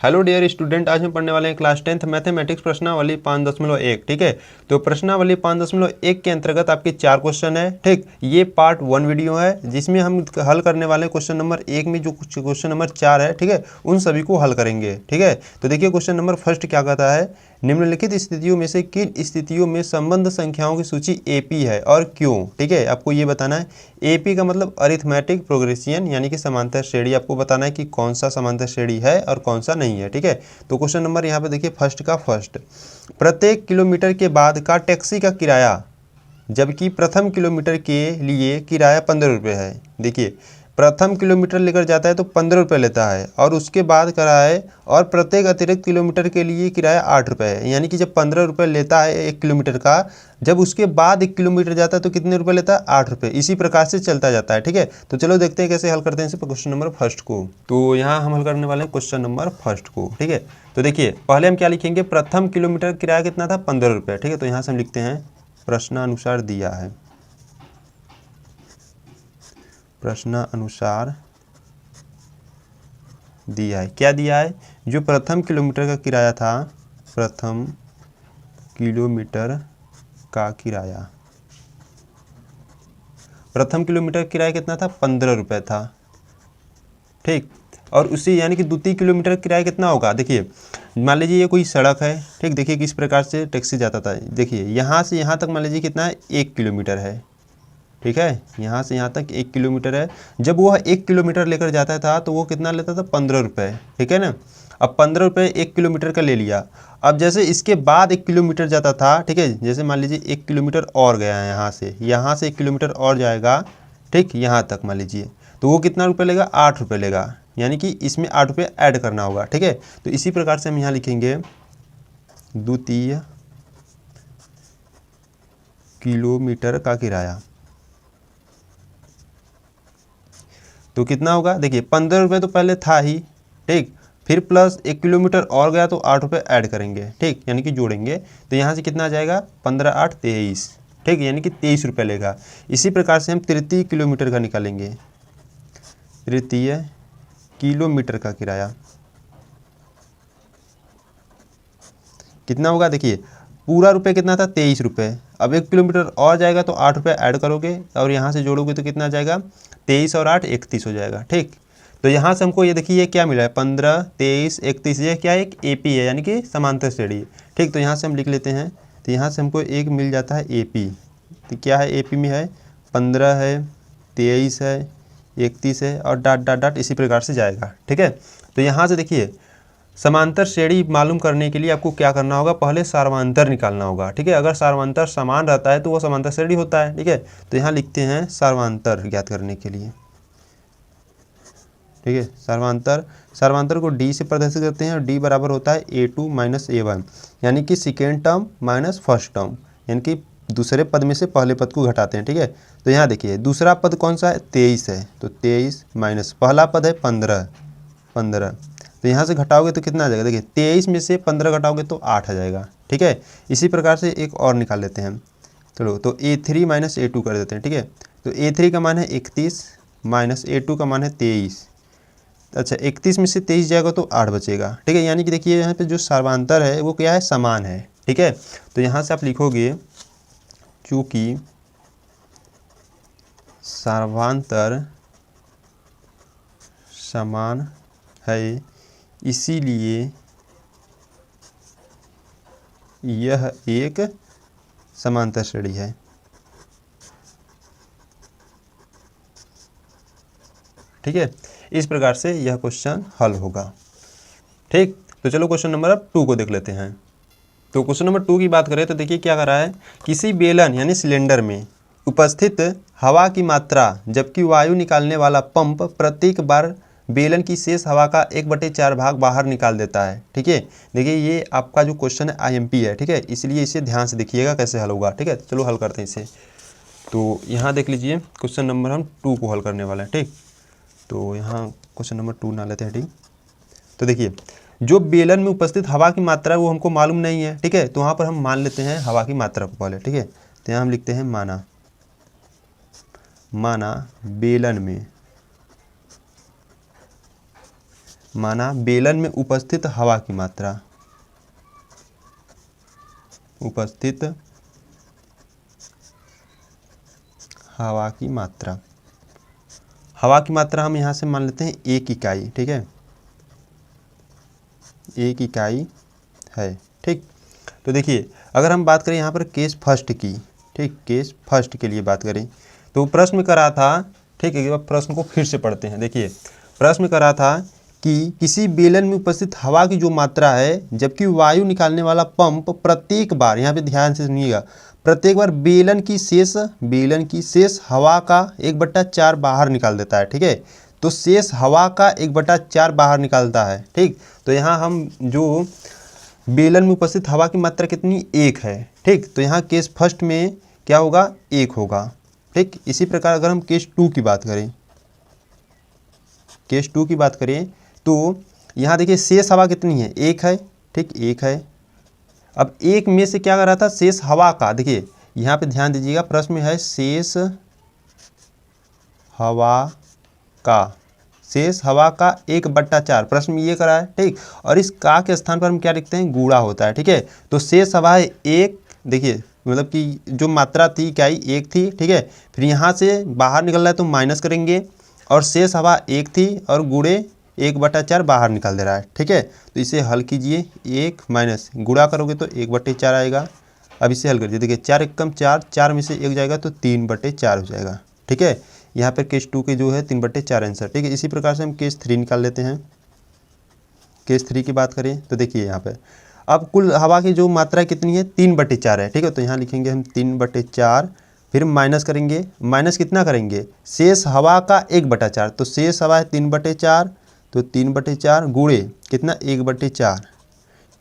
Hello dear student, आज हम पढ़ने वाले हैं क्लास 10th मैथमेटिक्स प्रश्नावली 5.1। ठीक है, तो प्रश्नावली 5.1 के अंतर्गत आपके 4 क्वेश्चन है। ठीक, ये पार्ट 1 वीडियो है जिसमें हम हल करने वाले हैं क्वेश्चन नंबर 1 में जो कुछ क्वेश्चन नंबर 4 है। ठीक है, उन सभी को हल करेंगे। ठीक है, तो देखिए क्वेश्चन नंबर फर्स्ट क्या कहता है, निम्नलिखित स्थितियों में से किन स्थितियों में संबंध संख्याओं की सूची एपी है और क्यों। ठीक है, आपको ये बताना है। एपी का मतलब अरिथमेटिक प्रोग्रेशन यानी कि समांतर श्रेणी। आपको बताना है कि कौन सा समांतर श्रेणी है और कौन सा नहीं है। ठीक है, तो क्वेश्चन नंबर यहाँ पे देखिए फर्स्ट का फर्स्ट, प्रत्येक किलोमीटर के बाद का टैक्सी का किराया जबकि प्रथम किलोमीटर के लिए किराया 15 रुपये है। देखिए, प्रथम किलोमीटर लेकर जाता है तो 15 रुपये लेता है और उसके बाद किराया और प्रत्येक अतिरिक्त किलोमीटर के लिए किराया 8 रुपये है। यानी कि जब 15 रुपये लेता है 1 किलोमीटर का, जब उसके बाद 1 किलोमीटर जाता है तो कितने रुपये लेता है, 8 रुपये। इसी प्रकार से चलता जाता है। ठीक है, तो चलो देखते हैं कैसे हल करते हैं इसे क्वेश्चन नंबर फर्स्ट को। तो यहाँ हम हल करने वाले हैं क्वेश्चन नंबर फर्स्ट को। ठीक है, तो देखिए पहले हम क्या लिखेंगे, प्रथम किलोमीटर किराया कितना था, 15 रुपये। ठीक है, तो यहाँ से हम लिखते हैं प्रश्नानुसार दिया है, प्रश्नानुसार दिया है। क्या दिया है, जो प्रथम किलोमीटर का किराया था, प्रथम किलोमीटर का किराया, प्रथम किलोमीटर का किराया कितना था, 15 रुपये था। ठीक, और उसी यानी कि द्वितीय किलोमीटर का किराया कितना होगा। देखिए मान लीजिए ये कोई सड़क है। ठीक, देखिए किस प्रकार से टैक्सी जाता था। देखिए यहाँ से यहाँ तक मान लीजिए कितना है, 1 किलोमीटर है। ठीक है, यहाँ से यहाँ तक 1 किलोमीटर है। जब वह 1 किलोमीटर लेकर जाता था तो वो कितना लेता था, 15 रुपये। ठीक है ना, अब 15 रुपये 1 किलोमीटर का ले लिया। अब जैसे इसके बाद 1 किलोमीटर जाता था, ठीक है, जैसे मान लीजिए 1 किलोमीटर और गया है, यहाँ से 1 किलोमीटर और जाएगा। ठीक, यहाँ तक मान लीजिए, तो वो कितना रुपये लेगा, 8 रुपये लेगा। यानी कि इसमें 8 रुपये ऐड करना होगा। ठीक है, तो इसी प्रकार से हम यहाँ लिखेंगे द्वितीय किलोमीटर का किराया। तो कितना होगा, देखिए 15 रुपये तो पहले था ही। ठीक, फिर प्लस 1 किलोमीटर और गया तो 8 रुपये ऐड करेंगे। ठीक, यानी कि जोड़ेंगे, तो यहाँ से कितना आ जाएगा, 15 8 23। ठीक, यानी कि 23 रुपये लेगा। इसी प्रकार से हम तृतीय किलोमीटर का निकालेंगे, तृतीय किलोमीटर का किराया कितना होगा। देखिए पूरा रुपये कितना था, 23 रुपये। अब 1 किलोमीटर और जाएगा तो 8 रुपये ऐड करोगे और यहाँ से जोड़ोगे तो कितना जाएगा, 23 और 8 31 हो जाएगा। ठीक, तो यहाँ से हमको ये देखिए ये क्या मिला है, 15 23 31, ये क्या है, एक एपी है यानी कि समांतर श्रेणी। ठीक, तो यहाँ से हम लिख लेते हैं, तो यहाँ से हमको एक मिल जाता है एपी। तो क्या है, एपी में है 15 है, 23 है, 31 है और डाट डाट डाट इसी प्रकार से जाएगा। ठीक है, तो यहाँ से देखिए समांतर श्रेणी मालूम करने के लिए आपको क्या करना होगा, पहले सार्वंतर निकालना होगा। ठीक है, अगर सार्वंतर समान रहता है तो वो समांतर श्रेणी होता है। ठीक है, तो यहाँ लिखते हैं सार्वंतर ज्ञात करने के लिए। ठीक है, सार्वंतर को डी से प्रदर्शित करते हैं और डी बराबर होता है A2 - A1, यानी कि second term minus first term, यानी कि दूसरे पद में से पहले पद को घटाते हैं। ठीक है, तो यहाँ देखिए दूसरा पद कौन सा है, 23 है, तो 23 माइनस पहला पद है 15, तो यहाँ से घटाओगे तो कितना आ जाएगा, देखिए 23 में से 15 घटाओगे तो 8 आ जाएगा। ठीक है, इसी प्रकार से एक और निकाल लेते हैं। चलो, तो A3 - A2 कर देते हैं। ठीक है, तो A3 का मान है 31 माइनस A2 का मान है 23। अच्छा, 31 में से 23 जाएगा तो 8 बचेगा। ठीक है, यानी कि देखिए यहाँ पे जो सार्वंतर है वो क्या है, समान है। ठीक है, तो यहाँ से आप लिखोगे चूँकि सार्वंतर समान है इसीलिए यह एक समांतर श्रेणी है। ठीक है, इस प्रकार से यह क्वेश्चन हल होगा। ठीक, तो चलो क्वेश्चन नंबर अब 2 को देख लेते हैं। तो क्वेश्चन नंबर 2 की बात करें तो देखिए क्या कर रहा है, किसी बेलन यानी सिलेंडर में उपस्थित हवा की मात्रा जबकि वायु निकालने वाला पंप प्रत्येक बार बेलन की शेष हवा का 1/4 भाग बाहर निकाल देता है। ठीक है, देखिए ये आपका जो क्वेश्चन है IMP है। ठीक है, इसलिए इसे ध्यान से देखिएगा कैसे हल होगा। ठीक है, चलो हल करते हैं इसे। तो यहाँ देख लीजिए क्वेश्चन नंबर हम 2 को हल करने वाले हैं। ठीक, तो यहाँ क्वेश्चन नंबर 2 ना लेते हैं। ठीक, तो देखिए जो बेलन में उपस्थित हवा की मात्रा है वो हमको मालूम नहीं है। ठीक है, तो वहाँ पर हम मान लेते हैं हवा की मात्रा को पहले। ठीक है, तो यहाँ हम लिखते हैं माना बेलन में माना बेलन में उपस्थित हवा की मात्रा, उपस्थित हवा की मात्रा, हवा की मात्रा हम यहाँ से मान लेते हैं 1 इकाई, ठीक है, 1 इकाई है, ठीक। तो देखिए अगर हम बात करें यहाँ पर केस फर्स्ट की, ठीक, केस फर्स्ट के लिए बात करें तो प्रश्न करा था, ठीक है, प्रश्न को फिर से पढ़ते हैं। देखिए प्रश्न करा था कि किसी बेलन में उपस्थित हवा की जो मात्रा है, जबकि वायु निकालने वाला पंप प्रत्येक बार, यहाँ पे ध्यान से सुनिएगा, प्रत्येक बार बेलन की शेष हवा का 1/4 बाहर निकाल देता है, ठीक है। तो शेष हवा का 1/4 बाहर निकालता है, ठीक। तो यहाँ हम जो बेलन में उपस्थित हवा की मात्रा कितनी, 1 है, ठीक। तो यहाँ केस फर्स्ट में क्या होगा, 1 होगा, ठीक। इसी प्रकार अगर हम केस 2 की बात करें, केस 2 की बात करें तो यहाँ देखिए शेष हवा कितनी है, 1 है, ठीक, 1 है। अब 1 में से क्या कर रहा था, शेष हवा का, देखिए यहाँ पे ध्यान दीजिएगा, प्रश्न में है शेष हवा का 1/4, प्रश्न में ये करा है, ठीक। और इस का के स्थान पर हम क्या लिखते हैं, गुणा होता है, ठीक है। तो शेष हवा है 1, देखिए मतलब कि जो मात्रा थी इकाई 1 थी, ठीक है। फिर यहाँ से बाहर निकल रहा है तो माइनस करेंगे, और शेष हवा 1 थी और गुणे 1/4 बाहर निकाल दे रहा है, ठीक है। तो इसे हल कीजिए, 1 माइनस गुणा करोगे तो 1/4 आएगा। अब इसे हल करिए, देखिए 4 एकम 4, 4 में से 1 जाएगा तो 3/4 हो जाएगा, ठीक है। यहाँ पर केस 2 के जो है 3/4 आंसर, ठीक है। इसी प्रकार से हम केस 3 निकाल लेते हैं। केस 3 की बात करें तो देखिए यहाँ पर अब कुल हवा की जो मात्रा कितनी है, 3/4 है, ठीक है। तो यहाँ लिखेंगे हम 3/4, फिर माइनस करेंगे, माइनस कितना करेंगे, शेष हवा का 1/4, तो शेष हवा है 3/4, तो 3/4 गुणे कितना, 1/4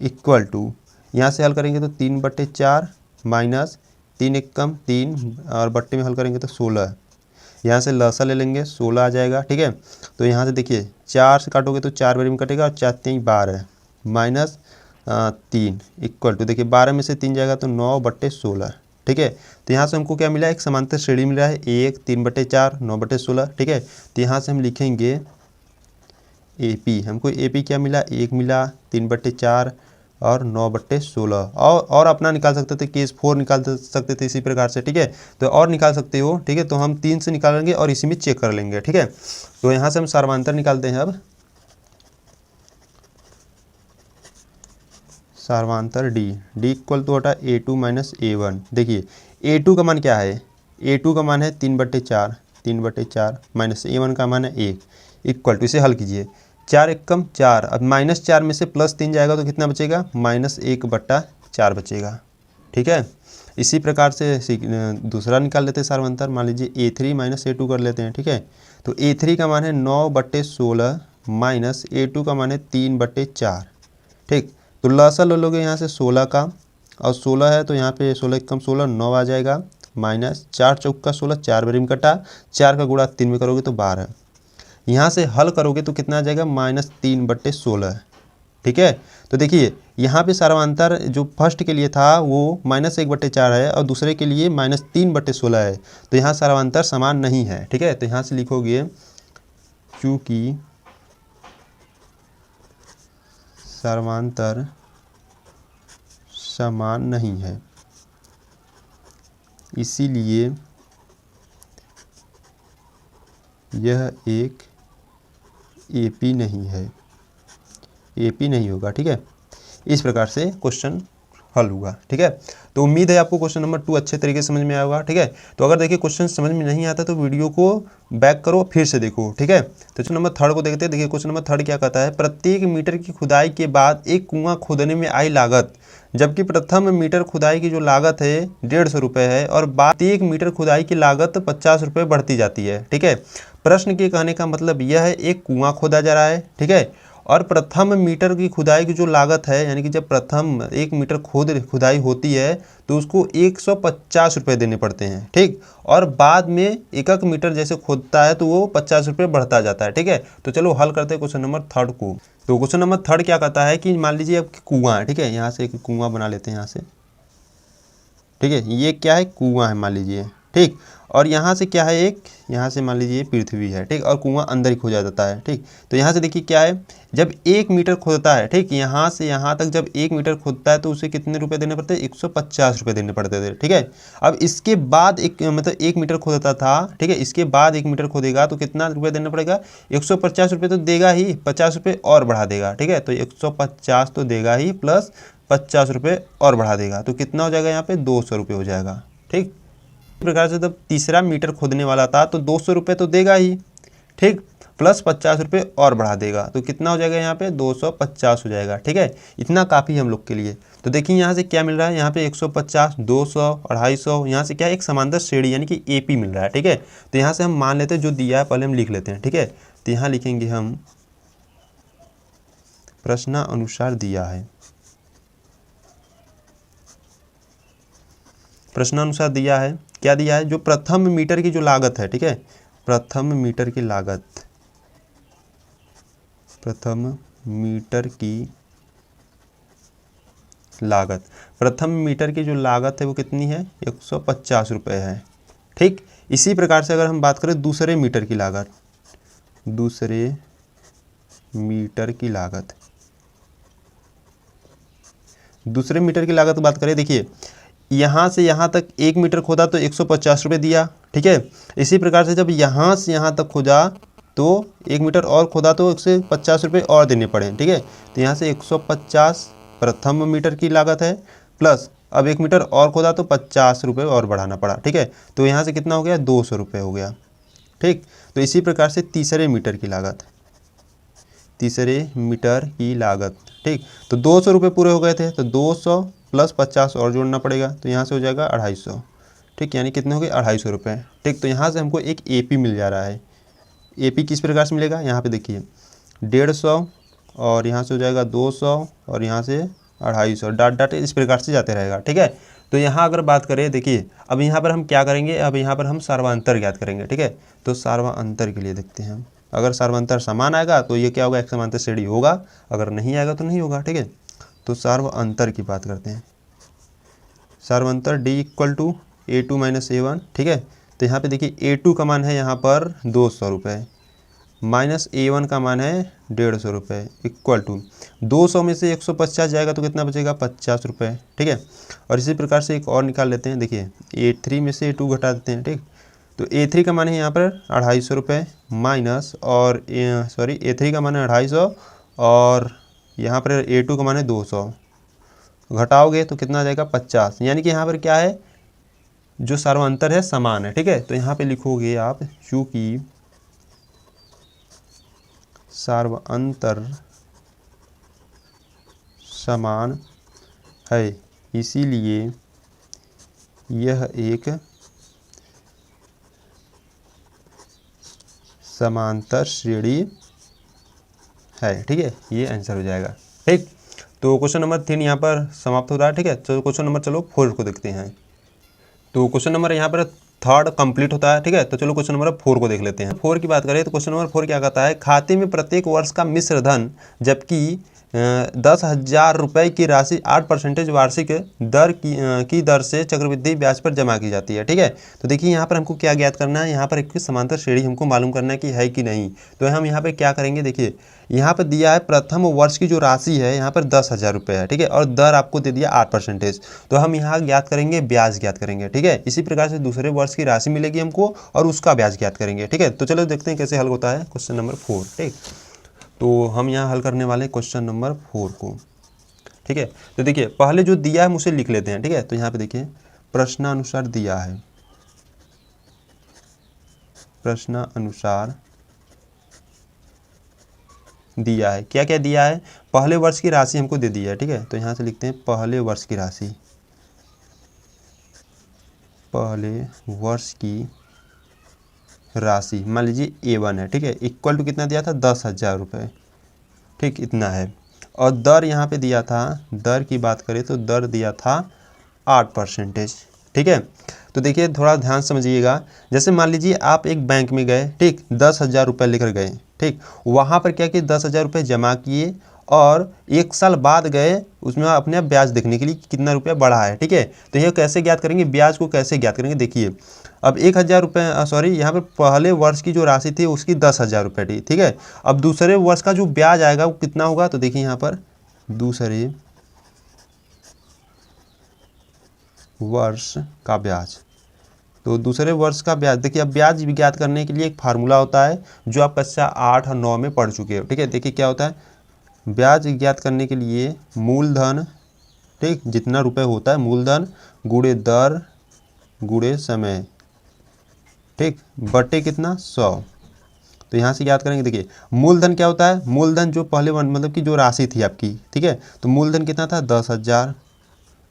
इक्वल टू, यहाँ से हल करेंगे तो 3/4 माइनस 3 एकम 3 और बट्टे में हल करेंगे तो 16, यहाँ से लसा ले लेंगे 16 आ जाएगा, ठीक है। तो यहाँ से देखिए 4 से काटोगे तो 4 बारी में कटेगा और 4 3 12 माइनस 3 इक्वल टू, देखिए 12 में से 3 जाएगा तो 9/16, ठीक है। तो यहाँ से हमको क्या मिला, एक समांतर श्रेणी मिला है, 1 3/4 9/16, ठीक है। तो यहाँ से हम लिखेंगे AP, हमको AP क्या मिला, 1 मिला, 3/4 और 9/16, और अपना निकाल सकते थे, केस 4 निकाल सकते थे इसी प्रकार से, ठीक है। तो और निकाल सकते हो, ठीक है। तो हम 3 से निकालेंगे और इसी में चेक कर लेंगे, ठीक है। तो यहाँ से हम सर्वांतर निकालते हैं। अब सर्वांतर D इक्वल टू होता है A2 माइनस A1। देखिए A2 का मान क्या है, A2 का मान है 3/4 माइनस A1 का मान है 1 इक्वल टू, इसे हल कीजिए, 4 एकम 4, अब -4 में से +3 जाएगा तो कितना बचेगा, -1/4 बचेगा, ठीक है। इसी प्रकार से दूसरा निकाल लेते हैं सर्वांतर, मान लीजिए A3 माइनस A2 कर लेते हैं, ठीक है। तो A3 का मान है 9/16 माइनस A2 का मान है 3/4, ठीक। तो लसा ले लोगे यहाँ से 16 का, और 16 है तो यहाँ पे 16 एकम 16 9 आ जाएगा, माइनस 4 चौका 16, 4 बारी में कटा, 4 का गुणा 3 में करोगे तो 12, यहाँ से हल करोगे तो कितना आ जाएगा, -3/16, ठीक है। तो देखिए यहाँ पे सर्वांतर जो फर्स्ट के लिए था वो -1/4 है और दूसरे के लिए -3/16 है, तो यहाँ सर्वांतर समान नहीं है, ठीक है। तो यहाँ से लिखोगे चूँकि सर्वांतर समान नहीं है, इसीलिए यह एक AP नहीं है, AP नहीं होगा, ठीक है। इस प्रकार से क्वेश्चन हल हुआ, ठीक है। तो उम्मीद है आपको क्वेश्चन नंबर 2 अच्छे तरीके से समझ में आया होगा, ठीक है। तो अगर देखिए क्वेश्चन समझ में नहीं आता तो वीडियो को बैक करो, फिर से देखो, ठीक है। तो क्वेश्चन नंबर 3 को देखते हैं। देखिए क्वेश्चन नंबर 3 क्या कहता है, प्रत्येक मीटर की खुदाई के बाद एक कुआं खोदने में आई लागत, जबकि प्रथम मीटर खुदाई की जो लागत है 150 रुपये है और बाद 1 मीटर खुदाई की लागत 50 रुपये बढ़ती जाती है, ठीक है। प्रश्न के कहने का मतलब यह है, एक कुआं खोदा जा रहा है, ठीक है, और प्रथम मीटर की खुदाई की जो लागत है, यानी कि जब प्रथम 1 मीटर खुदाई होती है तो उसको 150 रुपये देने पड़ते हैं, ठीक। और बाद में एक मीटर जैसे खोदता है तो वो 50 रुपये बढ़ता जाता है, ठीक है। तो चलो हल करते हैं क्वेश्चन नंबर 3 को। तो क्वेश्चन नंबर 3 क्या कहता है कि मान लीजिए आपकी कुआं है, ठीक है, यहाँ से एक कुआं बना लेते हैं यहाँ से, ठीक है। ये क्या है, कुआं है मान लीजिए, ठीक। और यहाँ से क्या है, एक यहाँ से मान लीजिए पृथ्वी है, ठीक, और कुआं अंदर ही खोदा जाता है, ठीक। तो यहाँ से देखिए क्या है, जब 1 मीटर खोदता है, ठीक, यहाँ से यहाँ तक जब 1 मीटर खोदता है तो उसे कितने रुपए देने पड़ते हैं, 150 रुपये देने पड़ते थे, ठीक है। अब इसके बाद एक मतलब 1 मीटर खोदता था, ठीक है, इसके बाद 1 मीटर खोदेगा तो कितना रुपये देना पड़ेगा, 150 रुपये तो देगा ही, 50 रुपये और बढ़ा देगा, ठीक है। तो 150 तो देगा ही प्लस 50 रुपये और बढ़ा देगा, तो कितना हो जाएगा यहाँ पे 200 रुपये हो जाएगा, ठीक। इस प्रकार से जब तीसरा मीटर खोदने वाला था तो 200 रुपये तो देगा ही, ठीक, प्लस 50 रुपये और बढ़ा देगा, तो कितना हो जाएगा यहाँ पे 250 हो जाएगा, ठीक है। इतना काफ़ी हम लोग के लिए। तो देखिए यहाँ से क्या मिल रहा है, यहाँ पे 150, 200, 250, यहाँ से क्या है, एक समांतर श्रेणी यानी कि एपी मिल रहा है, ठीक है। तो यहाँ से हम मान लेते हैं जो दिया है पहले हम लिख लेते हैं, ठीक है। तो यहाँ लिखेंगे हम प्रश्नानुसार दिया है, प्रश्नानुसार दिया है, क्या दिया है, जो प्रथम मीटर की जो लागत है, ठीक है, प्रथम मीटर की लागत, प्रथम मीटर की लागत, प्रथम मीटर की जो लागत है वो कितनी है, 150 रुपये है, ठीक। इसी प्रकार से अगर हम बात करें दूसरे मीटर की लागत, दूसरे मीटर की लागत, दूसरे मीटर की लागत बात करें, देखिए यहाँ से यहाँ तक 1 मीटर खोदा तो 150 रुपये दिया, ठीक है। इसी प्रकार से जब यहाँ से यहाँ तक खोदा तो 1 मीटर और खोदा तो 150 रुपये और देने पड़े, ठीक है। तो यहाँ से 150 प्रथम मीटर की लागत है, प्लस अब 1 मीटर और खोदा तो 50 रुपये और बढ़ाना पड़ा, ठीक है। तो यहाँ से कितना हो गया, 200 रुपये हो गया, ठीक। तो इसी प्रकार से तीसरे मीटर की लागत, तीसरे मीटर की लागत, ठीक। तो 200 रुपये पूरे हो गए थे, तो 200 प्लस 50 और जोड़ना पड़ेगा, तो यहाँ से हो जाएगा 250, ठीक, यानी कितने हो गए 250 रुपये, ठीक। तो यहाँ से हमको एक एपी मिल जा रहा है। एपी किस प्रकार से मिलेगा, यहाँ पे देखिए 150 और यहाँ से हो जाएगा 200 और यहाँ से 250, डाट डाट इस प्रकार से जाते रहेगा, ठीक है। तो यहाँ अगर बात करें, देखिए अब यहाँ पर हम क्या करेंगे, अब यहाँ पर हम सर्वांतर ज्ञात करेंगे, ठीक है। तो सर्वांतर के लिए देखते हैं हम, अगर सर्वांतर समान आएगा तो ये क्या होगा, एक समांतर श्रेणी होगा, अगर नहीं आएगा तो नहीं होगा, ठीक है। तो सर्वांतर की बात करते हैं, सर्वांतर D = A2 - A1, ठीक है। तो यहाँ पे देखिए A2 का मान है यहाँ पर 200 रुपये माइनस A1 का मान है 150 रुपये इक्वल टू 200 में से 150 जाएगा तो कितना बचेगा 50 रुपये, ठीक है। और इसी प्रकार से एक और निकाल लेते हैं, देखिए A3 में से A2 घटा देते हैं, ठीक। तो A3 का मान है यहाँ पर 250 रुपये माइनस और A3 का मान है 250 और यहाँ पर A2 का मान है 200, घटाओगे तो कितना आ जाएगा 50, यानी कि यहाँ पर क्या है, जो सर्वांतर है समान है, ठीक है। तो यहाँ पे लिखोगे आप, चूँकि सर्वांतर समान है इसीलिए यह एक समांतर श्रेणी है, ठीक है। ये आंसर हो जाएगा, ठीक। तो क्वेश्चन नंबर 3 यहाँ पर समाप्त हो रहा है, ठीक है। तो क्वेश्चन नंबर चलो 4 को देखते हैं। तो क्वेश्चन नंबर यहाँ पर 3 कंप्लीट होता है, ठीक है। तो चलो क्वेश्चन नंबर 4 को देख लेते हैं। 4 की बात करें तो क्वेश्चन नंबर 4 क्या कहता है, खाते में प्रत्येक वर्ष का मिश्र धन जबकि 10,000 रुपये की राशि 8% वार्षिक दर की दर से चक्रवृद्धि ब्याज पर जमा की जाती है, ठीक है। तो देखिए यहाँ पर हमको क्या ज्ञात करना है, यहाँ पर एक समांतर श्रेणी हमको मालूम करना है कि है कि नहीं। तो हम यहाँ पर क्या करेंगे, देखिए यहाँ पर दिया है प्रथम वर्ष की जो राशि है यहाँ पर 10,000 रुपये है, ठीक है, और दर आपको दे दिया 8%। तो हम यहाँ ज्ञात करेंगे, ब्याज ज्ञात करेंगे, ठीक है। इसी प्रकार से दूसरे वर्ष की राशि मिलेगी हमको और उसका ब्याज ज्ञात करेंगे, ठीक है। तो चलो देखते हैं कैसे हल होता है क्वेश्चन नंबर 4, ठीक। तो हम यहाँ हल करने वाले हैं क्वेश्चन नंबर 4 को, ठीक है। तो देखिए पहले जो दिया है उसे लिख लेते हैं, ठीक है। तो यहाँ पे देखिए प्रश्नानुसार दिया है, प्रश्नानुसार दिया है, क्या क्या दिया है, पहले वर्ष की राशि हमको दे दी है, ठीक है। तो यहाँ से लिखते हैं पहले वर्ष की राशि, पहले वर्ष की राशि मान लीजिए A1 है, ठीक है, इक्वल टू कितना दिया था 10,000 रुपये, ठीक, इतना है। और दर यहाँ पे दिया था, दर की बात करें तो दर दिया था 8%, ठीक है। तो देखिए थोड़ा ध्यान समझिएगा, जैसे मान लीजिए आप एक बैंक में गए, ठीक, 10,000 रुपये लेकर गए, ठीक, वहाँ पर क्या किए 10,000 रुपये जमा किए और 1 साल बाद गए उसमें अपने आप ब्याज देखने के लिए कितना रुपया बढ़ा है। ठीक है, तो ये कैसे ज्ञात करेंगे, ब्याज को कैसे ज्ञात करेंगे, देखिए अब 1000 रुपये सॉरी यहाँ पर पहले वर्ष की जो राशि थी उसकी 10,000 रुपये थी। ठीक है, अब दूसरे वर्ष का जो ब्याज आएगा वो कितना होगा, तो देखिए यहाँ पर दूसरे वर्ष का ब्याज, तो दूसरे वर्ष का ब्याज देखिए, अब ब्याज ज्ञात करने के लिए एक फार्मूला होता है जो आप कक्षा 8 और 9 में पढ़ चुके हो। ठीक है, देखिए क्या होता है, ब्याज ज्ञात करने के लिए मूलधन, ठीक, जितना रुपए होता है मूलधन गुणे दर गुणे समय, ठीक, बटे कितना 100। तो यहाँ से याद करेंगे, देखिए मूलधन क्या होता है, मूलधन जो पहले मतलब कि जो राशि थी आपकी, ठीक है, तो मूलधन कितना था 10,000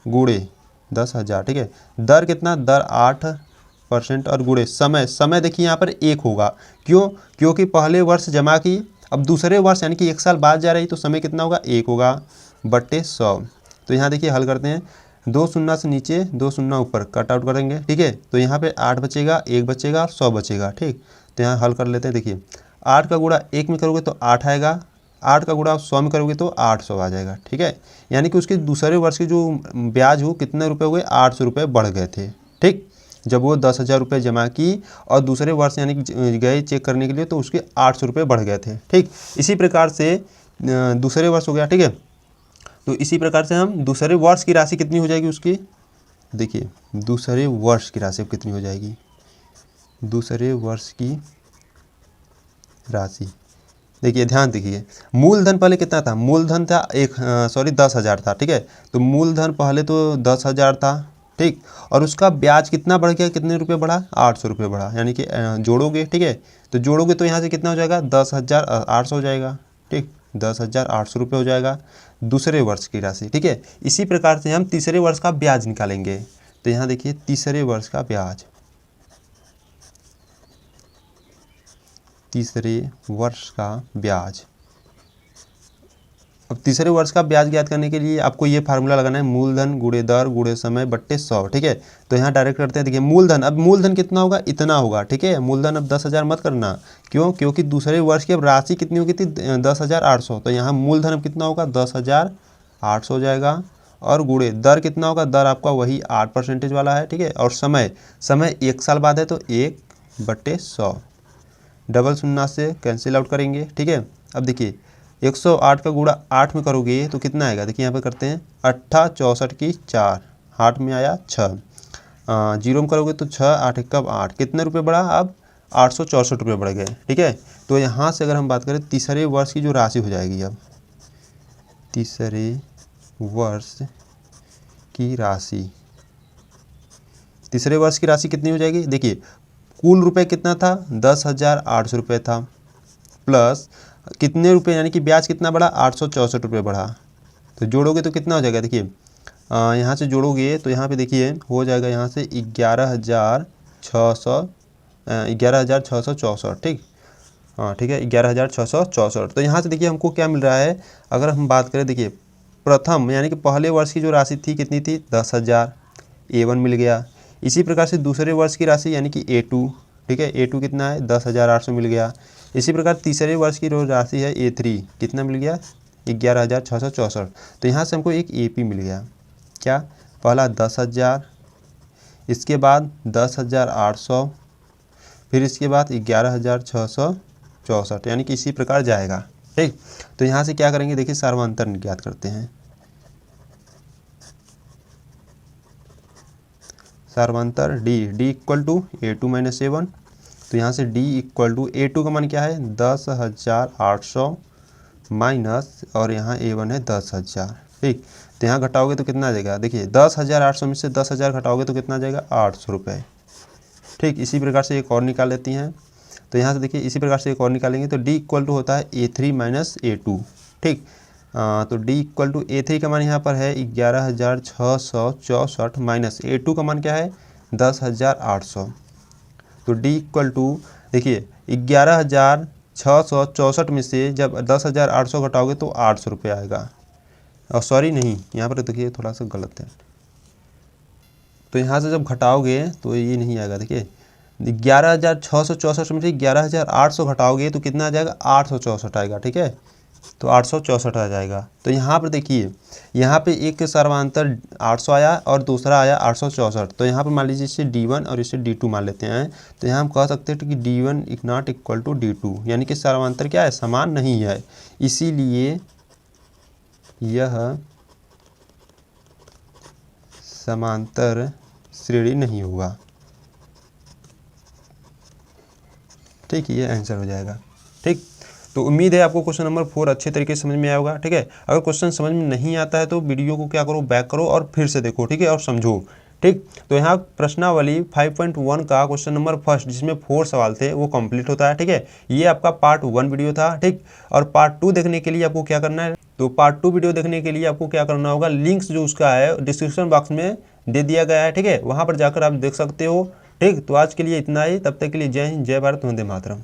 गुणे 10,000। ठीक है, दर कितना, दर 8% और गुणे समय, समय देखिए यहाँ पर 1 होगा, क्यों, क्योंकि पहले वर्ष जमा की, अब दूसरे वर्ष यानी कि 1 साल बाद जा रही तो समय कितना होगा 1 होगा बट्टे 100। तो यहाँ देखिए हल करते हैं, 2 शून्य से नीचे 2 शून्य ऊपर कट आउट करेंगे। ठीक है, तो यहाँ पे 8 बचेगा, 1 बचेगा और 100 बचेगा। ठीक, तो यहाँ हल कर लेते हैं। देखिए 8 का गुणा 1 में करोगे तो 8 आएगा, 8 का गुणा 100 में करोगे तो 800 आ जाएगा। ठीक है, यानी कि उसके दूसरे वर्ष की जो ब्याज हो कितने रुपए हुए, 800 रुपये बढ़ गए थे। ठीक, जब वो 10,000 रुपये जमा की और दूसरे वर्ष यानी कि गए चेक करने के लिए तो उसके 800 रुपये बढ़ गए थे। ठीक, इसी प्रकार से दूसरे वर्ष हो गया। ठीक है, तो इसी प्रकार से हम दूसरे वर्ष की राशि कितनी हो जाएगी उसकी, देखिए दूसरे वर्ष की राशि कितनी हो जाएगी, दूसरे वर्ष की राशि देखिए, ध्यान देखिए, मूलधन पहले कितना था, मूलधन था 10,000 था। ठीक है, तो मूलधन पहले तो 10,000 था। ठीक, और उसका ब्याज कितना बढ़ गया, कितने रुपए बढ़ा, 800 रुपये बढ़ा, यानी कि जोड़ोगे। ठीक है, तो जोड़ोगे तो यहाँ से कितना हो जाएगा 10,800 हो जाएगा। ठीक, 10,800 रुपये हो जाएगा दूसरे वर्ष की राशि। ठीक है, इसी प्रकार से हम तीसरे वर्ष का ब्याज निकालेंगे। तो यहाँ देखिए तीसरे वर्ष का ब्याज, तीसरे वर्ष का ब्याज, अब तीसरे वर्ष का ब्याज ज्ञात करने के लिए आपको ये फार्मूला लगाना है, मूलधन गुणे दर गुणे समय बट्टे 100। ठीक है, तो यहाँ डायरेक्ट करते हैं। देखिए मूलधन, अब मूलधन कितना होगा, इतना होगा। ठीक है, मूलधन अब 10,000 मत करना, क्यों, क्योंकि दूसरे वर्ष की अब राशि कितनी होगी थी 10,800, तो यहाँ मूलधन अब कितना होगा 10,800 हो जाएगा, और गुणे दर कितना होगा, दर आपका वही 8% वाला है। ठीक है, और समय, समय 1 साल बाद है तो 1/100, डबल शून्य से कैंसिल आउट करेंगे। ठीक है, अब देखिए 108 का गुणा 8 में करोगे तो कितना आएगा, देखिए यहाँ पे करते हैं 8 64 की 4, 8 में आया 6, 0 में करोगे तो 6 8 1 8, कितने रुपए बढ़ा, अब 864 रुपये बढ़ गए। ठीक है, तो यहाँ से अगर हम बात करें तीसरे वर्ष की जो राशि हो जाएगी, अब तीसरे वर्ष की राशि, तीसरे वर्ष की राशि कितनी हो जाएगी, देखिए कुल रुपए कितना था 10,800 रुपये था, प्लस कितने रुपए यानी कि ब्याज कितना बढ़ा 864 रुपये बढ़ा, तो जोड़ोगे तो कितना हो जाएगा, देखिए यहाँ से जोड़ोगे तो यहाँ पे देखिए हो जाएगा यहाँ से 11,664। ठीक, हाँ ठीक है 11,664। तो यहाँ से देखिए हमको क्या मिल रहा है, अगर हम बात करें, देखिए प्रथम यानी कि पहले वर्ष की जो राशि थी कितनी थी 10,000, A1 मिल गया। इसी प्रकार से दूसरे वर्ष की राशि यानी कि A2, ठीक है A2 कितना है 10,800 मिल गया। इसी प्रकार तीसरे वर्ष की जो राशि है A3 कितना मिल गया 11,664। तो यहाँ से हमको एक AP मिल गया, क्या, पहला 10,000, इसके बाद 10,800, फिर इसके बाद 11,664, यानी कि इसी प्रकार जाएगा। ठीक, तो यहाँ से क्या करेंगे, देखिए सार्वंतर ज्ञात करते हैं, सार्वंतर D equal to A2 minus A1। तो यहाँ से D इक्वल टू A2 का मान क्या है 10,800 माइनस, और यहाँ A1 है 10,000। ठीक, तो यहाँ घटाओगे तो कितना आ जाएगा, देखिए 10,800 में से 10,000 घटाओगे तो कितना आ जाएगा 800 रुपये। ठीक, इसी प्रकार से एक और निकाल लेती हैं। तो यहाँ से देखिए इसी प्रकार से एक और निकालेंगे तो D इक्वल टू होता है A3 माइनस A2। ठीक, तो D इक्वल टू A3 का मान यहाँ पर है 11,664 माइनस A2 का मान क्या है 10,800। तो D इक्वल टू देखिए 11,664 में से जब 10,800 घटाओगे तो 800 रुपये आएगा, और सॉरी नहीं यहाँ पर देखिए थोड़ा सा गलत है, तो यहाँ से जब घटाओगे तो ये नहीं आएगा। देखिए 11,664 में से 11,800 घटाओगे तो कितना आ जाएगा 864 आएगा। ठीक है, तो 864 आ जाएगा। तो यहाँ पर देखिए, यहाँ पे एक सर्वांतर 800 आया और दूसरा आया 864। तो यहाँ पर मान लीजिए इसे D1 और इसे D2 मान लेते हैं। तो यहाँ हम कह सकते हैं कि D1 is not equal to D2, यानी कि सर्वांतर क्या है, समान नहीं है, इसीलिए यह समांतर श्रेणी नहीं होगा। ठीक, ये आंसर हो जाएगा। ठीक, तो उम्मीद है आपको क्वेश्चन नंबर 4 अच्छे तरीके से समझ में आया होगा। ठीक है, अगर क्वेश्चन समझ में नहीं आता है तो वीडियो को क्या करो, बैक करो और फिर से देखो। ठीक है, और समझो। ठीक, तो यहाँ प्रश्नावली 5.1 का क्वेश्चन नंबर फर्स्ट, जिसमें 4 सवाल थे, वो कंप्लीट होता है। ठीक है, ये आपका पार्ट 1 वीडियो था। ठीक, और पार्ट 2 देखने के लिए आपको क्या करना है, तो पार्ट 2 वीडियो देखने के लिए आपको क्या करना होगा, लिंक्स जो उसका है डिस्क्रिप्शन बॉक्स में दे दिया गया है। ठीक है, वहाँ पर जाकर आप देख सकते हो। ठीक, तो आज के लिए इतना ही, तब तक के लिए जय हिंद, जय भारत, वंदे मातरम।